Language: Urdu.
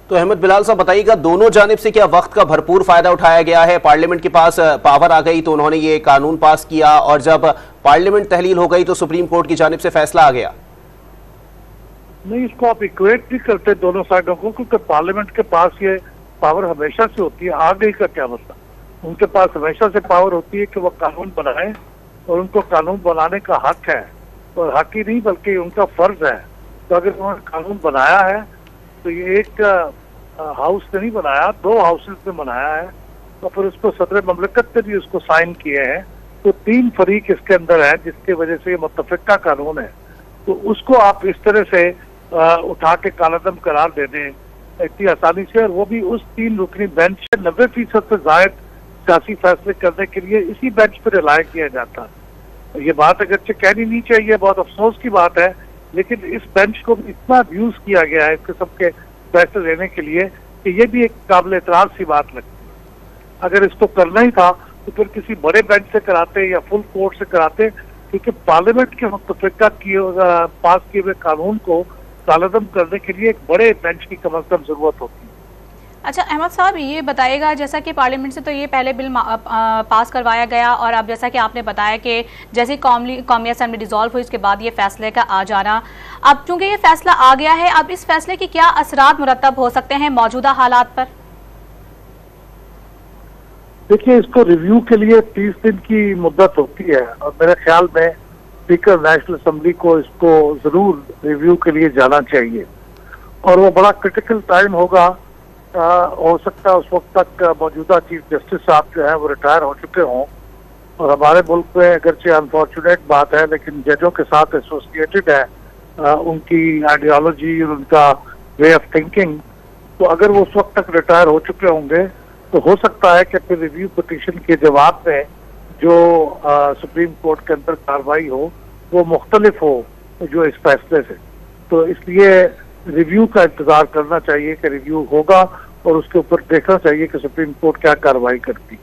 تو احمد بلال صاحب بتائیے گا، دونوں جانب سے کیا وقت کا بھرپور فائدہ اٹھایا گیا ہے؟ پارلیمنٹ کے پاس پاور آ گئی تو انہوں نے یہ قانون پاس کیا، اور جب پارلیمنٹ تحلیل ہو گئی تو سپریم کورٹ کی جانب سے فیصلہ آ گیا؟ نہیں، اس کو آپ ایکویٹ نہیں کرتے دونوں سائڈوں کو، کیونکہ پارلیمنٹ کے پاس یہ پاور ہمیشہ سے ہوتی ہے. آ گئی کا کیا مطلب؟ ان کے پاس ہمیشہ سے پاور ہوتی ہے کہ وہ قانون بنائیں، اور ان کو قانون بنانے کا حق ہے، اور حق ہی نہیں بلکہ ان کا فرض ہے. تو اگر انہوں نے قانون بنایا ہے تو یہ ایک ہاؤس نے نہیں بنایا، 2 ہاؤسز نے بنایا ہے، اور پھر اس کو صدر مملکت نے بھی اس کو سائن کیے ہیں. تو 3 فریق اس کے اندر ہیں جس کی وجہ سے یہ متفقہ قانون ہے. تو اس کو آپ اس طرح سے اٹھا کے کالعدم قرار دے دیں اتنی آسانی سے، اور وہ بھی اس 3 رکنی بینچ سے 90% سے زائد سیاسی فیصلے کرنے کے لیے اسی بینچ پہ رلائے کیا جاتا. یہ بات اگرچہ کہنی نہیں چاہیے، بہت افسوس کی بات ہے، لیکن اس بینچ کو بھی اتنا ابیوز کیا گیا ہے اس قسم کے فیصلے لینے کے لیے کہ یہ بھی ایک قابل اعتراض سی بات لگتی ہے. اگر اس کو کرنا ہی تھا تو پھر کسی بڑے بینچ سے کراتے یا فل کورٹ سے کراتے، کیونکہ پارلیمنٹ کے متفقہ پاس کیے ہوئے قانون کو کالعدم کرنے کے لیے ایک بڑے بینچ کی کم از کم ضرورت ہوتی ہے. اچھا احمد صاحب، یہ بتائیے گا، جیسا کہ پارلیمنٹ سے تو یہ پہلے بل پاس کروایا گیا، اور اب جیسا کہ آپ نے بتایا کہ جیسے قومی اسمبلی ڈیزالو ہوئی اس کے بعد یہ فیصلے کا آ جانا، اب چونکہ یہ فیصلہ آ گیا ہے، اب اس فیصلے کے کیا اثرات مرتب ہو سکتے ہیں موجودہ حالات پر؟ دیکھیے، اس کو ریویو کے لیے 30 دن کی مدت ہوتی ہے، اور میرے خیال میں اسپیکر نیشنل اسمبلی کو اس کو ضرور ریویو کے لیے جانا چاہیے، اور وہ بڑا کرٹیکل ٹائم ہوگا. ہو سکتا ہے اس وقت تک موجودہ چیف جسٹس صاحب جو ہیں وہ ریٹائر ہو چکے ہوں، اور ہمارے ملک میں اگرچہ انفارچونیٹ بات ہے لیکن ججوں کے ساتھ ایسوسیٹڈ ہے ان کی آئیڈیالوجی اور ان کا وے آف تھنکنگ. تو اگر وہ اس وقت تک ریٹائر ہو چکے ہوں گے تو ہو سکتا ہے کہ پھر ریویو پٹیشن کے جواب میں جو سپریم کورٹ کے اندر کارروائی ہو وہ مختلف ہو جو اس فیصلے سے. تو اس لیے ریویو کا انتظار کرنا چاہیے کہ ریویو ہوگا، اور اس کے اوپر دیکھنا چاہیے کہ سپریم کورٹ کیا کارروائی کرتی.